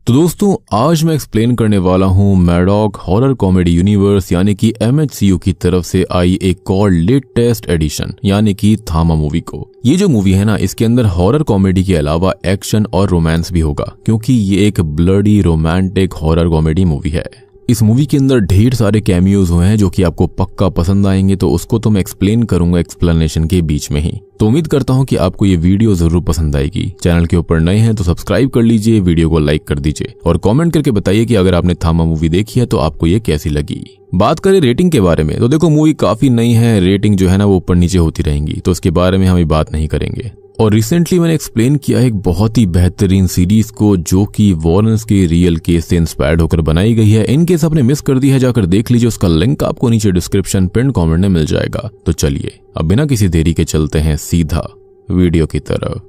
तो दोस्तों आज मैं एक्सप्लेन करने वाला हूँ मैडॉक हॉरर कॉमेडी यूनिवर्स यानी कि MHCU की तरफ से आई एक और लेटेस्ट एडिशन यानी कि थामा मूवी को। ये जो मूवी है ना, इसके अंदर हॉरर कॉमेडी के अलावा एक्शन और रोमांस भी होगा, क्योंकि ये एक bloody romantic horror comedy movie है। इस मूवी के अंदर ढेर सारे कैमियोज हुए हैं जो कि आपको पक्का पसंद आएंगे, तो उसको तो मैं एक्सप्लेन करूंगा एक्सप्लेनेशन के बीच में ही। तो उम्मीद करता हूं कि आपको ये वीडियो जरूर पसंद आएगी। चैनल के ऊपर नए हैं तो सब्सक्राइब कर लीजिए, वीडियो को लाइक कर दीजिए और कमेंट करके बताइए कि अगर आपने थामा मूवी देखी है तो आपको ये कैसी लगी। बात करें रेटिंग के बारे में तो देखो मूवी काफी नई है, रेटिंग जो है ना वो ऊपर नीचे होती रहेंगी, तो उसके बारे में हम बात नहीं करेंगे। और रिसेंटली मैंने एक्सप्लेन किया है एक बहुत ही बेहतरीन सीरीज को जो कि वॉरेंस के रियल केस से इंस्पायर्ड होकर बनाई गई है। इन केस आपने मिस कर दी है, जाकर देख लीजिए, उसका लिंक आपको नीचे डिस्क्रिप्शन पिन कमेंट में मिल जाएगा। तो चलिए अब बिना किसी देरी के चलते हैं सीधा वीडियो की तरफ।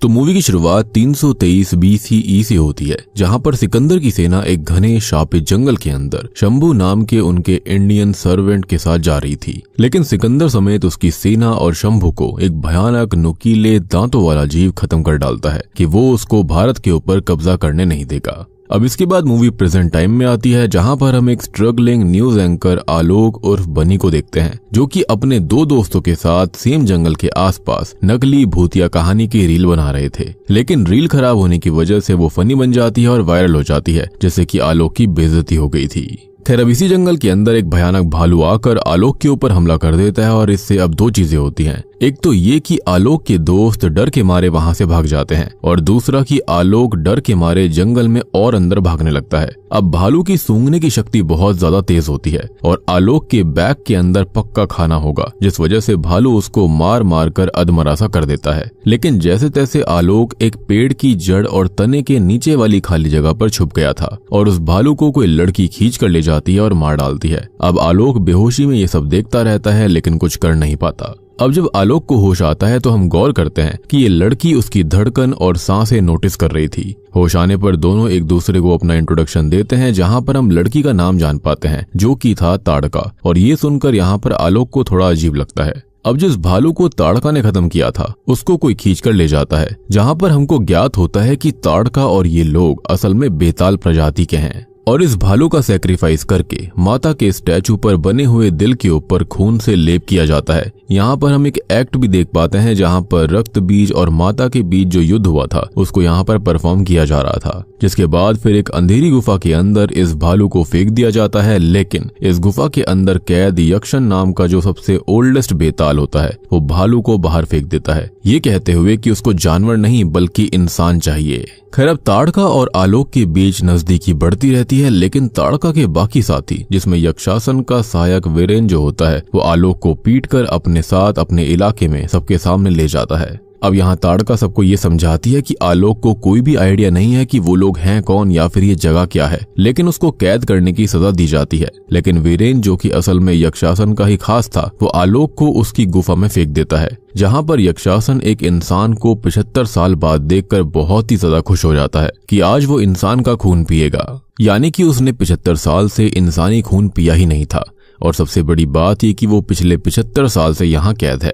तो मूवी की शुरुआत 323 BCE से होती है, जहां पर सिकंदर की सेना एक घने शापित जंगल के अंदर शंभू नाम के उनके इंडियन सर्वेंट के साथ जा रही थी। लेकिन सिकंदर समेत उसकी सेना और शंभू को एक भयानक नुकीले दांतों वाला जीव खत्म कर डालता है कि वो उसको भारत के ऊपर कब्जा करने नहीं देगा। अब इसके बाद मूवी प्रेजेंट टाइम में आती है, जहां पर हम एक स्ट्रगलिंग न्यूज एंकर आलोक उर्फ बनी को देखते हैं, जो कि अपने दो दोस्तों के साथ सेम जंगल के आसपास नकली भूतिया कहानी की रील बना रहे थे। लेकिन रील खराब होने की वजह से वो फनी बन जाती है और वायरल हो जाती है, जैसे कि आलोक की बेइज्जती हो गई थी। खैर अब इसी जंगल के अंदर एक भयानक भालू आकर आलोक के ऊपर हमला कर देता है और इससे अब दो चीजें होती हैं। एक तो ये कि आलोक के दोस्त डर के मारे वहां से भाग जाते हैं और दूसरा कि आलोक डर के मारे जंगल में और अंदर भागने लगता है। अब भालू की सूंघने की शक्ति बहुत ज्यादा तेज होती है और आलोक के बैग के अंदर पक्का खाना होगा, जिस वजह से भालू उसको मार मार कर अधमरासा कर देता है। लेकिन जैसे तैसे आलोक एक पेड़ की जड़ और तने के नीचे वाली खाली जगह पर छुप गया था और उस भालू को कोई लड़की खींच कर ले जाती है और मार डालती है। अब आलोक बेहोशी में ये सब देखता रहता है लेकिन कुछ कर नहीं पाता। अब जब आलोक को होश आता है तो हम गौर करते हैं कि ये लड़की उसकी धड़कन और सांसें नोटिस कर रही थी। होश आने पर दोनों एक दूसरे को अपना इंट्रोडक्शन देते हैं, जहां पर हम लड़की का नाम जान पाते हैं जो कि था ताड़का, और ये सुनकर यहाँ पर आलोक को थोड़ा अजीब लगता है। अब जिस भालू को ताड़का ने खत्म किया था उसको कोई खींच कर ले जाता है, जहां पर हमको ज्ञात होता है कि ताड़का और ये लोग असल में बेताल प्रजाति के हैं। और इस भालू का सैक्रिफाइस करके माता के स्टैचू पर बने हुए दिल के ऊपर खून से लेप किया जाता है। यहाँ पर हम एक एक्ट भी देख पाते हैं जहाँ पर रक्त बीज और माता के बीच जो युद्ध हुआ था उसको यहाँ पर परफॉर्म किया जा रहा था, जिसके बाद फिर एक अंधेरी गुफा के अंदर इस भालू को फेंक दिया जाता है। लेकिन इस गुफा के अंदर कैद यक्षन नाम का जो सबसे ओल्डेस्ट बेताल होता है वो भालू को बाहर फेंक देता है, ये कहते हुए कि उसको जानवर नहीं बल्कि इंसान चाहिए। खैर अब ताड़का और आलोक के बीच नजदीकी बढ़ती रहती है, लेकिन ताड़का के बाकी साथी जिसमें यक्षासन का सहायक वीरेन जो होता है वो आलोक को पीटकर अपने साथ अपने इलाके में सबके सामने ले जाता है। अब यहाँ ताड़का सबको ये समझाती है कि आलोक को कोई भी आइडिया नहीं है कि वो लोग हैं कौन या फिर ये जगह क्या है, लेकिन उसको कैद करने की सजा दी जाती है। लेकिन वीरेन जो कि असल में यक्षासन का ही खास था वो आलोक को उसकी गुफा में फेंक देता है, जहाँ पर यक्षासन एक इंसान को 75 साल बाद देखकर बहुत ही ज्यादा खुश हो जाता है कि आज वो इंसान का खून पिएगा। यानी कि उसने 75 साल से इंसानी खून पिया ही नहीं था, और सबसे बड़ी बात ये कि वो पिछले 75 साल से यहाँ कैद है।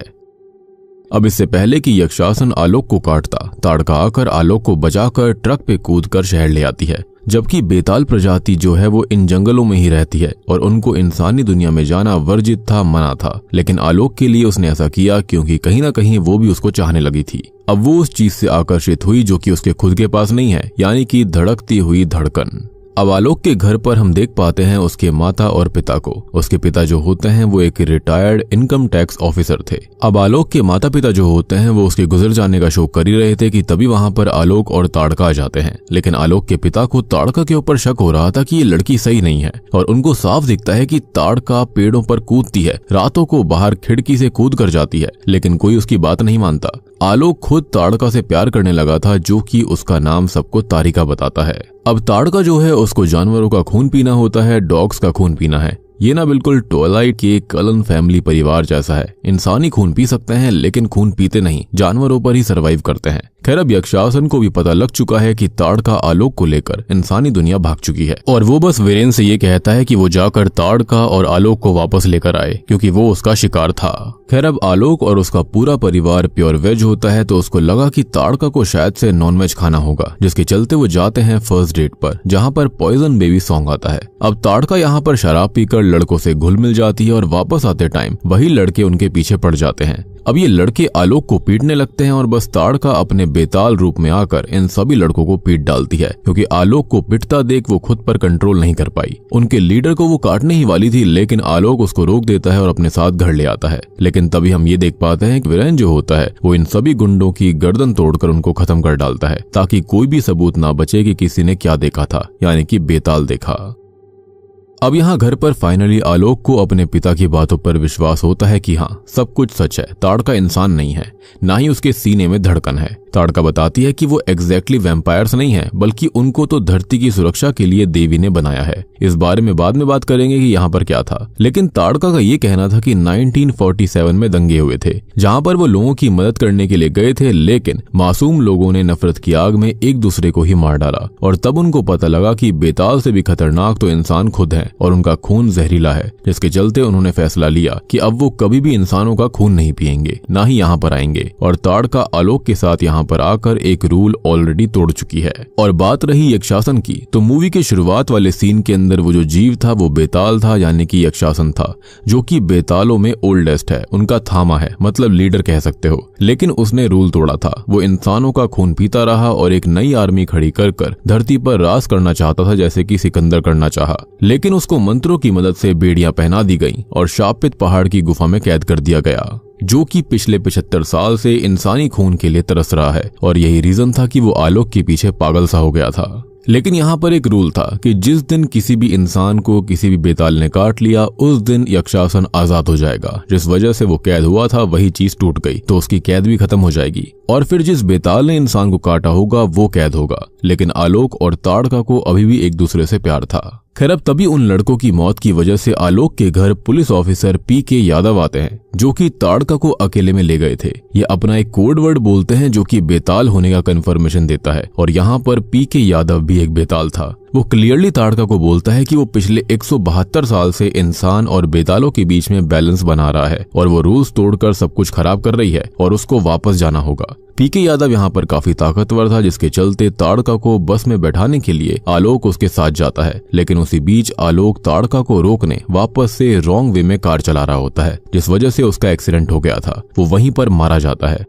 अब इससे पहले कि यक्षासन आलोक को काटता, ताड़का आकर आलोक को बचाकर ट्रक पे कूदकर शहर ले आती है। जबकि बेताल प्रजाति जो है वो इन जंगलों में ही रहती है और उनको इंसानी दुनिया में जाना वर्जित था, मना था। लेकिन आलोक के लिए उसने ऐसा किया क्योंकि कहीं ना कहीं वो भी उसको चाहने लगी थी। अब वो उस चीज से आकर्षित हुई जो कि उसके खुद के पास नहीं है, यानी कि धड़कती हुई धड़कन। अब आलोक के घर पर हम देख पाते हैं उसके माता और पिता को। उसके पिता जो होते हैं वो एक रिटायर्ड इनकम टैक्स ऑफिसर थे। अब आलोक के माता पिता जो होते हैं वो उसके गुजर जाने का शोक कर ही रहे थे कि तभी वहां पर आलोक और ताड़का आ जाते हैं। लेकिन आलोक के पिता को ताड़का के ऊपर शक हो रहा था कि ये लड़की सही नहीं है, और उनको साफ दिखता है कि ताड़का पेड़ों पर कूदती है, रातों को बाहर खिड़की से कूद कर जाती है, लेकिन कोई उसकी बात नहीं मानता। आलोक खुद ताड़का से प्यार करने लगा था, जो कि उसका नाम सबको तारिका बताता है। अब ताड़का जो है उसको जानवरों का खून पीना होता है, डॉग्स का खून पीना है। ये ना बिल्कुल ट्वाइलाइट के कलन फैमिली परिवार जैसा है। इंसानी खून पी सकते हैं लेकिन खून पीते नहीं, जानवरों पर ही सर्वाइव करते हैं। खैर अब यक्षासन को भी पता लग चुका है कि ताड़का आलोक को लेकर इंसानी दुनिया भाग चुकी है और वो बस वीरेन से ये कहता है कि वो जाकर ताड़का और आलोक को वापस लेकर आए क्योंकि वो उसका शिकार था। खैर अब आलोक और उसका पूरा परिवार प्योर वेज होता है तो उसको लगा कि ताड़का को शायद से नॉनवेज खाना होगा, जिसके चलते वो जाते हैं फर्स्ट डेट पर, जहाँ पर पॉइजन बेबी सॉन्ग आता है। अब ताड़का यहाँ पर शराब पीकर लड़कों से घुल मिल जाती है और वापस आते टाइम वही लड़के उनके पीछे पड़ जाते हैं। अब ये लड़के आलोक को पीटने लगते हैं और बस ताड़का अपने बेताल रूप में आकर इन सभी लड़कों को पीट डालती है क्योंकि आलोक को पिटता देख वो खुद पर कंट्रोल नहीं कर पाई। उनके लीडर को वो काटने ही वाली थी लेकिन आलोक उसको रोक देता है और अपने साथ घर ले आता है। लेकिन तभी हम ये देख पाते हैं कि वीरेन जो होता है वो इन सभी गुंडों की गर्दन तोड़कर उनको खत्म कर डालता है ताकि कोई भी सबूत ना बचे कि किसी ने क्या देखा था, यानी कि बेताल देखा। अब यहाँ घर पर फाइनली आलोक को अपने पिता की बातों पर विश्वास होता है कि हाँ सब कुछ सच है, ताड़का इंसान नहीं है, ना ही उसके सीने में धड़कन है। ताड़का बताती है कि वो एग्जैक्टली वैम्पायर्स नहीं है बल्कि उनको तो धरती की सुरक्षा के लिए देवी ने बनाया है। इस बारे में बाद में बात करेंगे कि यहाँ पर क्या था। लेकिन ताड़का का ये कहना था कि 1947 में दंगे हुए थे जहाँ पर वो लोगों की मदद करने के लिए गए थे, लेकिन मासूम लोगों ने नफरत की आग में एक दूसरे को ही मार डाला और तब उनको पता लगा कि बेताल से भी खतरनाक तो इंसान खुद है और उनका खून जहरीला है, जिसके चलते उन्होंने फैसला लिया कि अब वो कभी भी इंसानों का खून नहीं पिएंगे, ना ही यहाँ पर आएंगे। और ताड़का आलोक के साथ यहाँ पर आकर एक रूल ऑलरेडी तोड़ चुकी है। और बात रही यक्षासन की, तो मूवी के शुरुआत वाले सीन के अंदर वो जो जीव था वो बेताल था, यानी कि यक्षासन था, जो कि बेतालों में ओल्डेस्ट है, उनका थामा है, मतलब लीडर कह सकते हो। लेकिन उसने रूल तोड़ा था, वो इंसानों का खून पीता रहा और एक नई आर्मी खड़ी कर धरती पर राज करना चाहता था, जैसे कि सिकंदर करना चाहा। लेकिन उसको मंत्रों की मदद से बेड़ियां पहना दी गईं और शापित पहाड़ की गुफा में कैद कर दिया गया, जो कि पिछले 75 साल से इंसानी खून के लिए तरस रहा है। और यही रीजन था कि वो आलोक के पीछे पागल सा हो गया था। लेकिन यहाँ पर एक रूल था कि जिस दिन किसी भी इंसान को किसी भी बेताल ने काट लिया उस दिन यक्षासन आजाद हो जाएगा। जिस वजह से वो कैद हुआ था वही चीज टूट गई तो उसकी कैद भी खत्म हो जाएगी और फिर जिस बेताल ने इंसान को काटा होगा वो कैद होगा। लेकिन आलोक और ताड़का को अभी भी एक दूसरे से प्यार था। खैर अब तभी उन लड़कों की मौत की वजह से आलोक के घर पुलिस ऑफिसर पीके यादव आते हैं, जो कि ताड़का को अकेले में ले गए थे। ये अपना एक कोड वर्ड बोलते हैं जो कि बेताल होने का कंफर्मेशन देता है और यहाँ पर पीके यादव भी एक बेताल था। वो क्लियरली ताड़का को बोलता है कि वो पिछले 172 साल से इंसान और बेतालों के बीच में बैलेंस बना रहा है और वो रूल्स तोड़कर सब कुछ खराब कर रही है और उसको वापस जाना होगा। पीके यादव यहाँ पर काफी ताकतवर था, जिसके चलते ताड़का को बस में बैठाने के लिए आलोक उसके साथ जाता है। लेकिन उसी बीच आलोक ताड़का को रोकने वापस से रॉन्ग वे में कार चला रहा होता है, जिस वजह से उसका एक्सीडेंट हो गया था। वो वहीं पर मारा जाता है।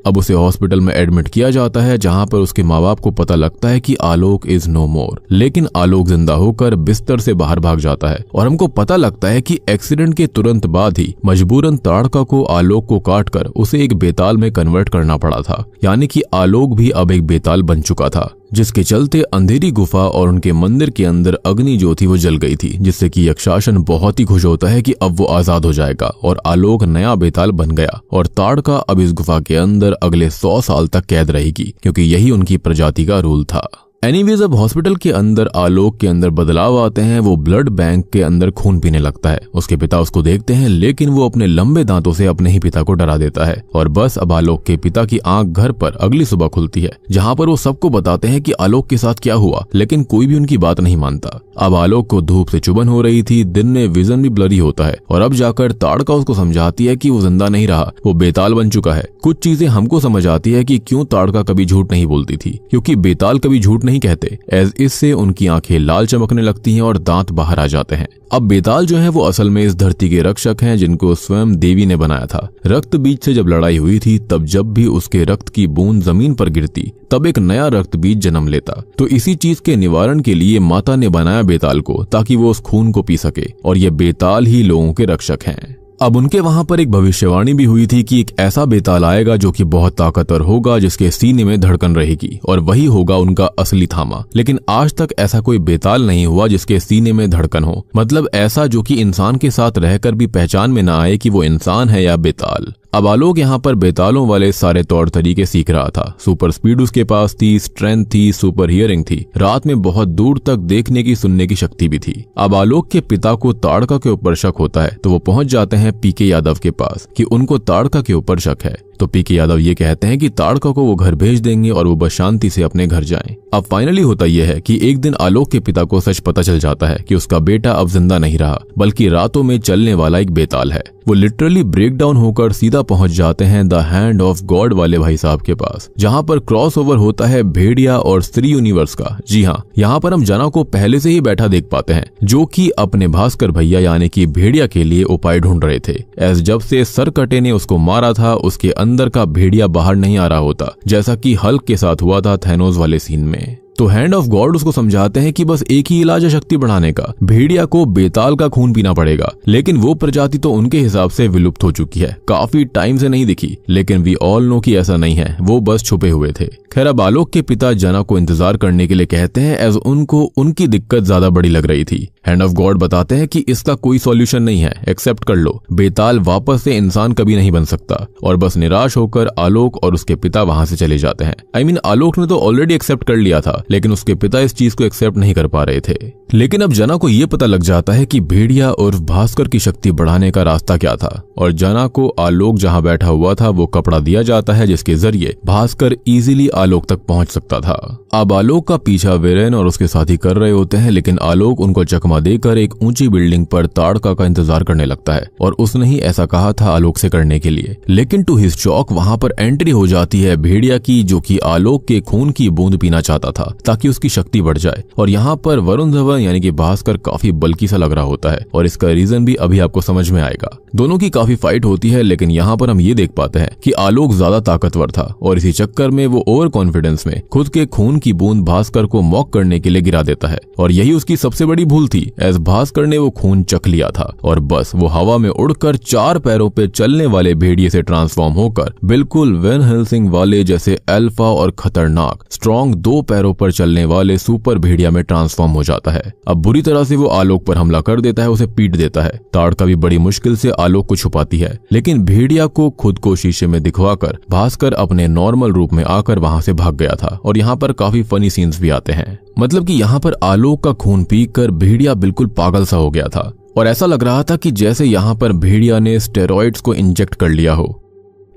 अब उसे हॉस्पिटल में एडमिट किया जाता है, जहां पर उसके माँ बाप को पता लगता है कि आलोक इज नो मोर। लेकिन आलोक जिंदा होकर बिस्तर से बाहर भाग जाता है और हमको पता लगता है कि एक्सीडेंट के तुरंत बाद ही मजबूरन ताड़का को आलोक को काटकर उसे एक बेताल में कन्वर्ट करना पड़ा था, यानी कि आलोक भी अब एक बेताल बन चुका था, जिसके चलते अंधेरी गुफा और उनके मंदिर के अंदर अग्नि जो थी वो जल गई थी, जिससे कि यक्षासन बहुत ही खुश होता है कि अब वो आजाद हो जाएगा और आलोक नया बेताल बन गया और ताड़का अब इस गुफा के अंदर अगले 100 साल तक कैद रहेगी, क्योंकि यही उनकी प्रजाति का रूल था। एनीवेज अब हॉस्पिटल के अंदर आलोक के अंदर बदलाव आते हैं। वो ब्लड बैंक के अंदर खून पीने लगता है। उसके पिता उसको देखते हैं, लेकिन वो अपने लंबे दांतों से अपने ही पिता को डरा देता है और बस अब आलोक के पिता की आंख घर पर अगली सुबह खुलती है, जहां पर वो सबको बताते हैं कि आलोक के साथ क्या हुआ, लेकिन कोई भी उनकी बात नहीं मानता। अब आलोक को धूप से चुभन हो रही थी, दिन में विजन भी ब्लरी होता है और अब जाकर ताड़का उसको समझाती है कि वो जिंदा नहीं रहा, वो बेताल बन चुका है। कुछ चीजें हमको समझ आती है कि क्यों ताड़का कभी झूठ नहीं बोलती थी, क्योंकि बेताल कभी झूठ नहीं कहते। एज इससे उनकी आंखें लाल चमकने लगती हैं और दांत बाहर आ जाते हैं। अब बेताल जो है वो असल में इस धरती के रक्षक हैं, जिनको स्वयं देवी ने बनाया था। रक्त बीज से जब लड़ाई हुई थी तब जब भी उसके रक्त की बूंद जमीन पर गिरती तब एक नया रक्त बीज जन्म लेता। तो इसी चीज के निवारण के लिए माता ने बनाया बेताल को, ताकि वो उस खून को पी सके और ये बेताल ही लोगों के रक्षक हैं। अब उनके वहां पर एक भविष्यवाणी भी हुई थी कि एक ऐसा बेताल आएगा जो कि बहुत ताकतवर होगा, जिसके सीने में धड़कन रहेगी और वही होगा उनका असली थामा। लेकिन आज तक ऐसा कोई बेताल नहीं हुआ जिसके सीने में धड़कन हो, मतलब ऐसा जो कि इंसान के साथ रहकर भी पहचान में ना आए कि वो इंसान है या बेताल। अब आलोक यहाँ पर बेतालों वाले सारे तौर तरीके सीख रहा था। सुपर स्पीड उसके पास थी, स्ट्रेंथ थी, सुपर हियरिंग थी, रात में बहुत दूर तक देखने की सुनने की शक्ति भी थी। अब आलोक के पिता को ताड़का के ऊपर शक होता है तो वो पहुंच जाते हैं पीके यादव के पास कि उनको ताड़का के ऊपर शक है। तो पीके यादव ये कहते हैं कि ताड़का को वो घर भेज देंगे और वो बस शांति से अपने घर जाएं। अब फाइनली होता यह है कि एक दिन आलोक के पिता को सच पता चल जाता है कि उसका बेटा अब जिंदा नहीं रहा, बल्कि रातों में चलने वाला एक बेताल है। वो लिटरली ब्रेक डाउन होकर सीधा पहुंच जाते हैं द हैंड ऑफ गॉड वाले भाई साहब के पास, जहां पर क्रॉस ओवर होता है भेड़िया और स्त्री यूनिवर्स का। जी हाँ, यहाँ पर हम जना को पहले से ही बैठा देख पाते हैं, जो कि अपने भास्कर भैया यानी कि भेड़िया के लिए उपाय ढूंढ रहे थे। एज जब से सरकटे ने उसको मारा था, उसके अंदर का भेड़िया बाहर नहीं आ रहा होता, जैसा कि हल्क के साथ हुआ था थैनोस वाले सीन में। तो हैंड ऑफ गॉड उसको समझाते हैं कि बस एक ही इलाज है शक्ति बढ़ाने का, भेड़िया को बेताल का खून पीना पड़ेगा। लेकिन वो प्रजाति तो उनके हिसाब से विलुप्त हो चुकी है, काफी टाइम से नहीं दिखी। लेकिन वी ऑल नो कि ऐसा नहीं है, वो बस छुपे हुए थे। खैर, अब आलोक के पिता जना को इंतजार करने के लिए कहते हैं, एज उनको उनकी दिक्कत ज्यादा बड़ी लग रही थी। हैंड ऑफ गॉड बताते हैं कि इसका कोई सॉल्यूशन नहीं है, एक्सेप्ट कर लो, बेताल वापस से इंसान कभी नहीं बन सकता। और बस निराश होकर आलोक और उसके पिता वहां से चले जाते हैं। आई मीन आलोक ने तो ऑलरेडी एक्सेप्ट कर लिया था, लेकिन उसके पिता इस चीज को एक्सेप्ट नहीं कर पा रहे थे। लेकिन अब जना को यह पता लग जाता है कि भेड़िया और भास्कर की शक्ति बढ़ाने का रास्ता क्या था, और जना को आलोक जहां बैठा हुआ था वो कपड़ा दिया जाता है, जिसके जरिए भास्कर इजीली आलोक तक पहुंच सकता था। अब आलोक का पीछा वीरेन और उसके साथी कर रहे होते हैं, लेकिन आलोक उनको चकमा देकर एक ऊंची बिल्डिंग पर ताड़का का इंतजार करने लगता है, और उसने ही ऐसा कहा था आलोक से करने के लिए। लेकिन टू हिज शॉक वहां पर एंट्री हो जाती है भेड़िया की, जो कि आलोक के खून की बूंद पीना चाहता था ताकि उसकी शक्ति बढ़ जाए। और यहाँ पर वरुण धवन यानी कि भास्कर काफी बल्कि सा लग रहा होता है, और इसका रीजन भी अभी आपको समझ में आएगा। दोनों की काफी फाइट होती है, लेकिन यहाँ पर हम ये देख पाते हैं कि आलोक ज्यादा ताकतवर था, और इसी चक्कर में वो ओवर कॉन्फिडेंस में खुद के खून की बूंद भास्कर को मॉक करने के लिए गिरा देता है। और यही उसकी सबसे बड़ी भूल थी, एज भास्कर ने वो खून चख लिया था, और बस वो हवा में उड़कर 4 पैरों पे चलने वाले भेड़िए से ट्रांसफॉर्म होकर बिल्कुल वैन हेल्सिंग वाले जैसे अल्फा और खतरनाक स्ट्रॉन्ग 2 पैरों पर चलने वाले सुपर भेड़िया में ट्रांसफॉर्म हो जाता है। अब बुरी तरह से वो आलोक पर हमला कर देता है, उसे पीट देता है। ताड़का भी बड़ी मुश्किल से आलोक को छुपाती है, लेकिन भेड़िया को खुद को शीशे में दिखवाकर भास्कर अपने नॉर्मल रूप में आकर वहां से भाग गया था। और यहाँ पर काफी फनी सीन्स भी आते हैं, मतलब कि यहाँ पर आलोक का खून पीकर भेड़िया बिल्कुल पागल सा हो गया था, और ऐसा लग रहा था कि जैसे यहाँ पर भेड़िया ने स्टेरॉइड्स को इंजेक्ट कर लिया हो।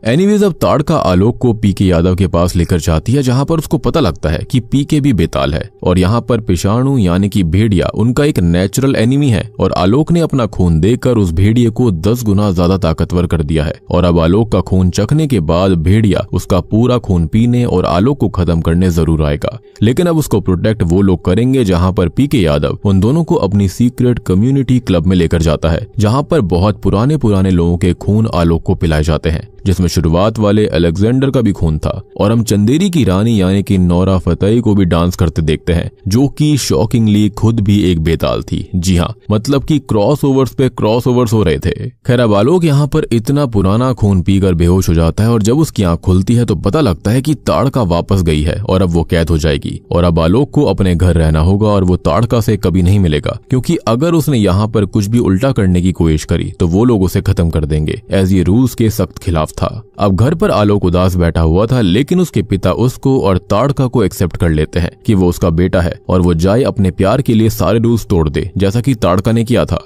एनीवेज, अब ताड़का आलोक को पीके यादव के पास लेकर जाती है, जहां पर उसको पता लगता है कि पीके भी बेताल है, और यहाँ पर पिशाणु यानी कि भेड़िया उनका एक नेचुरल एनिमी है। और आलोक ने अपना खून देकर उस भेड़िए को 10 गुना ज्यादा ताकतवर कर दिया है। और अब आलोक का खून चखने के बाद भेड़िया उसका पूरा खून पीने और आलोक को खत्म करने जरूर आएगा। लेकिन अब उसको प्रोटेक्ट वो लोग करेंगे, जहाँ पर पीके यादव उन दोनों को अपनी सीक्रेट कम्युनिटी क्लब में लेकर जाता है, जहाँ पर बहुत पुराने लोगों के खून आलोक को पिलाए जाते हैं, जिसमें शुरुआत वाले अलेक्जेंडर का भी खून था। और हम चंदेरी की रानी यानी कि नोरा फतेही को भी डांस करते देखते हैं, जो कि शॉकिंगली खुद भी एक बेताल थी। जी हाँ, मतलब कि क्रॉसओवर्स पे क्रॉसओवर्स हो रहे थे। खैर, अब आलोक यहाँ पर इतना पुराना खून पीकर बेहोश हो जाता है, और जब उसकी आंख खुलती है तो पता लगता है कि ताड़का वापस गई है और अब वो कैद हो जाएगी। और अब आलोक को अपने घर रहना होगा, और वो ताड़का से कभी नहीं मिलेगा, क्योंकि अगर उसने यहाँ पर कुछ भी उल्टा करने की कोशिश करी तो वो लोग उसे खत्म कर देंगे, एज ये रूल्स के सख्त खिलाफ था। अब घर पर आलोक उदास बैठा हुआ था, लेकिन उसके पिता उसको और ताड़का को एक्सेप्ट कर लेते हैं कि वो उसका बेटा है, और वो जाए अपने प्यार के लिए सारे रूल्स तोड़ दे, जैसा कि ताड़का ने किया था।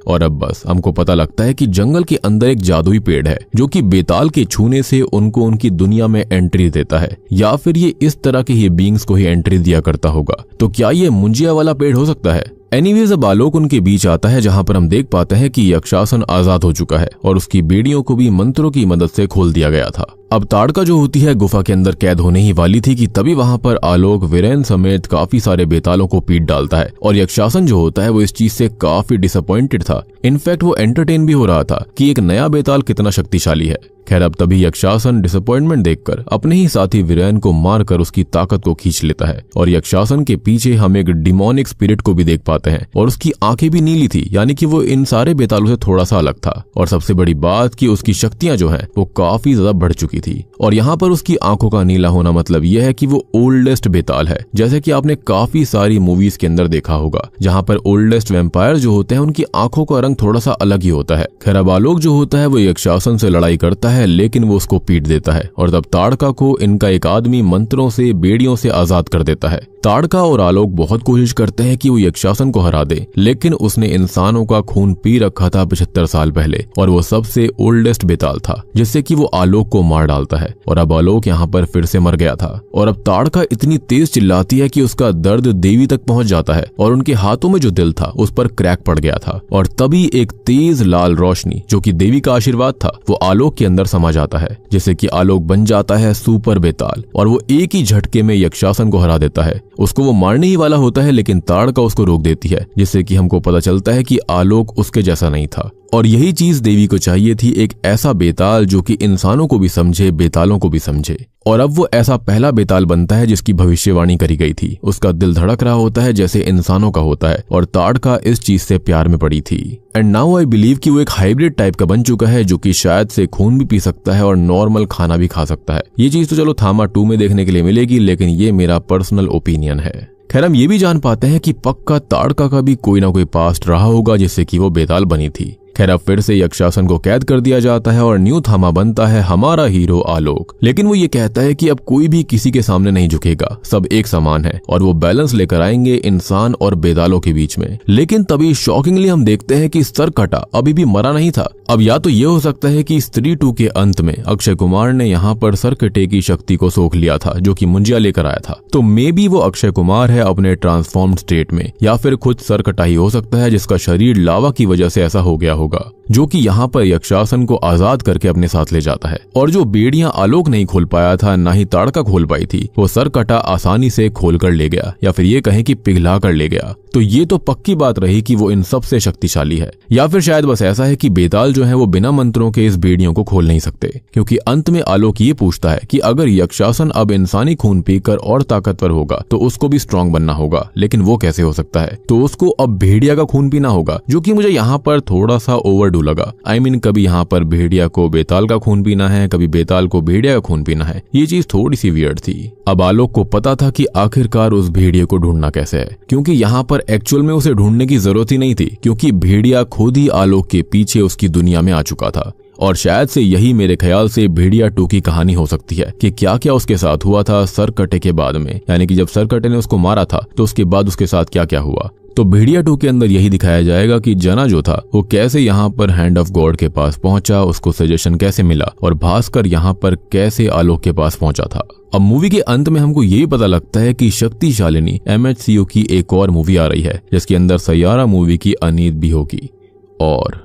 और अब बस हमको पता लगता है कि जंगल के अंदर एक जादुई पेड़ है, जो कि बेताल के छूने से उनको उनकी दुनिया में एंट्री देता है, या फिर ये इस तरह के ही बींग्स को ही एंट्री दिया करता होगा। तो क्या ये मुंजिया वाला पेड़ हो सकता है? एनीवेज, अब आलोक उनके बीच आता है, जहां पर हम देख पाते हैं कि यक्षासन आजाद हो चुका है, और उसकी बेड़ियों को भी मंत्रों की मदद से खोल दिया गया था। अब ताड़का जो होती है गुफा के अंदर कैद होने ही वाली थी कि तभी वहां पर आलोक वीरेन समेत काफी सारे बेतालों को पीट डालता है, और यक्षासन जो होता है वो इस चीज से काफी डिसअपॉइंटेड था। इनफैक्ट वो एंटरटेन भी हो रहा था कि एक नया बेताल कितना शक्तिशाली है। खैर, अब तभी यक्षासन डिसअपॉइंटमेंट देखकर अपने ही साथी वीरेन को मारकर उसकी ताकत को खींच लेता है, और यक्षासन के पीछे हम एक डिमोनिक स्पिरिट को भी देख पाते हैं, और उसकी आंखें भी नीली थी, यानी कि वो इन सारे बेतालों से थोड़ा सा अलग था। और सबसे बड़ी बात कि उसकी शक्तियां जो हैं वो काफी ज्यादा बढ़ चुकी थी। और यहाँ पर उसकी आंखों का नीला होना मतलब यह है कि वो ओल्डेस्ट बेताल है, जैसे कि आपने काफी सारी मूवीज के अंदर देखा होगा, जहाँ पर ओल्डेस्ट वैम्पायर जो होते हैं उनकी आंखों का रंग थोड़ा सा अलग ही होता है। खैर अब आलोक जो होता है वो यक्षासन से लड़ाई करता है, लेकिन वो उसको पीट देता है और तब ताड़का को इनका एक आदमी मंत्रों से बेड़ियों से आजाद कर देता है। ताड़का और आलोक बहुत कोशिश करते हैं कि वो यक्षासन को हरा दे, लेकिन उसने इंसानों का खून पी रखा था 75 साल पहले और वो सबसे ओल्डेस्ट बेताल था, जिससे कि वो आलोक को मार डालता है। और अब आलोक यहाँ पर फिर से मर गया था और अब ताड़का इतनी तेज चिल्लाती है कि उसका दर्द देवी तक पहुंच जाता है और उनके हाथों में जो दिल था उस पर क्रैक पड़ गया था। और तभी एक तेज लाल रोशनी, जो कि देवी का आशीर्वाद था, वो आलोक के अंदर समा जाता है, जिससे कि आलोक बन जाता है सुपर बेताल और वो एक ही झटके में यक्षासन को हरा देता है। उसको वो मारने ही वाला होता है, लेकिन ताड़का उसको रोक देती है, जिससे कि हमको पता चलता है कि आलोक उसके जैसा नहीं था। और यही चीज देवी को चाहिए थी, एक ऐसा बेताल जो कि इंसानों को भी समझे, बेतालों को भी समझे। और अब वो ऐसा पहला बेताल बनता है जिसकी भविष्यवाणी करी गई थी। उसका दिल धड़क रहा होता है जैसे इंसानों का होता है और ताड़का इस चीज से प्यार में पड़ी थी। एंड नाउ आई बिलीव कि वो एक हाइब्रिड टाइप का बन चुका है, जो कि शायद से खून भी पी सकता है और नॉर्मल खाना भी खा सकता है। ये चीज तो चलो थामा 2 में देखने के लिए मिलेगी, लेकिन ये मेरा पर्सनल ओपिनियन है। खैर हम ये भी जान पाते हैं कि पक्का ताड़का का भी कोई ना कोई पास्ट रहा होगा जिससे कि वो बेताल बनी थी। खैर अब फिर से यक्षासन को कैद कर दिया जाता है और न्यू थामा बनता है हमारा हीरो आलोक। लेकिन वो ये कहता है कि अब कोई भी किसी के सामने नहीं झुकेगा, सब एक समान है और वो बैलेंस लेकर आएंगे इंसान और बेतालों के बीच में। लेकिन तभी शॉकिंगली हम देखते हैं कि सरकटा अभी भी मरा नहीं था। अब या तो ये हो सकता है कि स्त्री 2 के अंत में अक्षय कुमार ने यहाँ पर सरकटे की शक्ति को सोख लिया था, जो कि मुंजिया लेकर आया था। तो मे बी वो अक्षय कुमार है अपने ट्रांसफॉर्म्ड स्टेट में, या फिर खुद सरकटा ही हो सकता है जिसका शरीर लावा की वजह से ऐसा हो गया होगा, जो कि यहाँ पर यक्षासन को आजाद करके अपने साथ ले जाता है। और जो बेड़ियां आलोक नहीं खोल पाया था, ना ही ताड़का खोल पाई थी, वो सरकटा आसानी से खोल कर ले गया, या फिर ये कहें कि पिघला कर ले गया। तो ये तो पक्की बात रही कि वो इन सबसे शक्तिशाली है, या फिर शायद बस ऐसा है कि बेताल जो है वो बिना मंत्रों के इस बेड़ियों को खोल नहीं सकते। क्योंकि अंत में आलोक ये पूछता है कि अगर यक्षासन अब इंसानी खून पीकर और ताकतवर होगा तो उसको भी स्ट्रांग बनना होगा, लेकिन वो कैसे हो सकता है? तो उसको अब भेड़िया का खून पीना होगा, जो कि मुझे यहाँ पर थोड़ा सा ओवरडू लगा। आई मीन कभी यहाँ पर भेड़िया को बेताल का खून पीना है, कभी बेताल को भेड़िया का खून पीना है। ये चीज थोड़ी सी वियर्ड थी। अब आलोक को पता था कि आखिरकार उस भेड़िए को ढूंढना कैसे है, क्योंकि यहाँ पर एक्चुअल में उसे ढूंढने की जरूरत ही नहीं थी, क्योंकि भेड़िया खुद ही आलोक के पीछे उसकी दुनिया में आ चुका था। और शायद से यही मेरे ख्याल से भेड़िया 2 की कहानी हो सकती है कि क्या क्या उसके साथ हुआ था सरकटे के बाद में, यानी कि जब सरकटे ने उसको मारा था तो उसके बाद उसके साथ क्या क्या हुआ। तो भेड़िया 2 के अंदर यही दिखाया जाएगा कि जना जो था वो कैसे यहाँ पर हैंड ऑफ गॉड के पास पहुंचा, उसको सजेशन कैसे मिला, और भास्कर यहाँ पर कैसे आलोक के पास पहुंचा था। अब मूवी के अंत में हमको ये पता लगता है कि शक्तिशालिनी MHCU की एक और मूवी आ रही है, जिसके अंदर सैयारा मूवी की अनीत भी होगी। और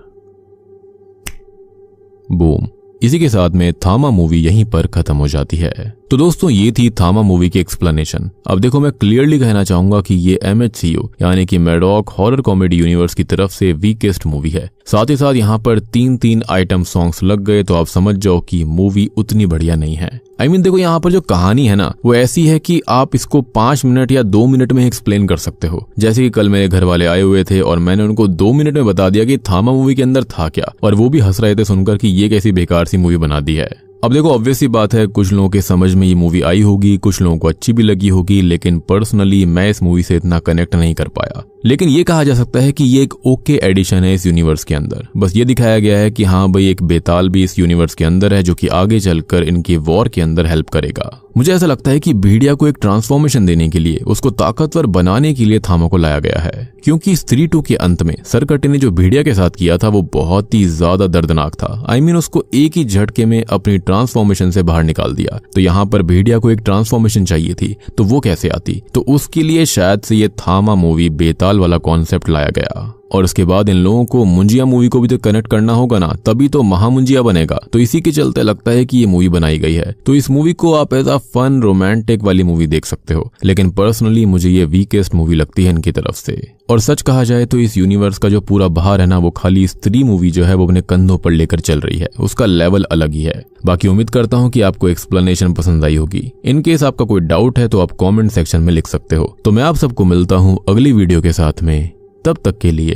बूम, इसी के साथ में थामा मूवी यहीं पर खत्म हो जाती है। तो दोस्तों ये थी थामा मूवी की एक्सप्लेनेशन। अब देखो मैं क्लियरली कहना चाहूंगा कि ये MHCU यानी कि मैडॉक हॉरर कॉमेडी यूनिवर्स की तरफ से वीकेस्ट मूवी है। साथ ही साथ यहाँ पर 3 आइटम सॉन्ग्स लग गए तो आप समझ जाओ कि मूवी उतनी बढ़िया नहीं है। आई मीन देखो यहाँ पर जो कहानी है ना वो ऐसी है कि आप इसको 5 मिनट या 2 मिनट में एक्सप्लेन कर सकते हो। जैसे कि कल मेरे घर वाले आए हुए थे और मैंने उनको 2 मिनट में बता दिया कि थामा मूवी के अंदर था क्या, और वो भी हंस रहे थे सुनकर कि ये कैसी बेकार सी मूवी बना दी है। अब देखो ऑब्वियस सी बात है, कुछ लोगों के समझ में ये मूवी आई होगी, कुछ लोगों को अच्छी भी लगी होगी, लेकिन पर्सनली मैं इस मूवी से इतना कनेक्ट नहीं कर पाया। लेकिन ये कहा जा सकता है कि ये एक ओके एडिशन है इस यूनिवर्स के अंदर। बस ये दिखाया गया है कि हाँ भाई एक बेताल भी इस यूनिवर्स के अंदर है, जो कि आगे चलकर इनके वॉर के अंदर हेल्प करेगा। मुझे ऐसा लगता है कि भेड़िया को एक ट्रांसफॉर्मेशन देने के लिए, उसको ताकतवर बनाने के लिए थामा को लाया गया है। क्योंकि स्त्री 2 के अंत में सरकटे ने जो भेड़िया के साथ किया था वो बहुत ही ज्यादा दर्दनाक था। आई मीन उसको एक ही झटके में अपनी ट्रांसफॉर्मेशन से बाहर निकाल दिया। तो यहाँ पर भेड़िया को एक ट्रांसफॉर्मेशन चाहिए थी, तो वो कैसे आती? तो उसके लिए शायद से ये थामा मूवी बेताल वाला कॉन्सेप्ट लाया गया। और उसके बाद इन लोगों को मुंजिया मूवी को भी तो कनेक्ट करना होगा ना, तभी तो महामुंजिया बनेगा। तो इसी के चलते लगता है कि ये मूवी बनाई गई है। तो इस मूवी को आप एज अ फन रोमांटिक वाली मूवी देख सकते हो, लेकिन पर्सनली मुझे ये वीकेस्ट मूवी लगती है इनकी तरफ से। और सच कहा जाए तो इस यूनिवर्स का जो पूरा भार है ना, वो खाली स्त्री मूवी जो है वो अपने कंधों पर लेकर चल रही है। उसका लेवल अलग ही है। बाकी उम्मीद करता हूँ कि आपको एक्सप्लेनेशन पसंद आई होगी। इन केस आपका कोई डाउट है तो आप कॉमेंट सेक्शन में लिख सकते हो। तो मैं आप सबको मिलता हूँ अगली वीडियो के साथ में, तब तक के लिए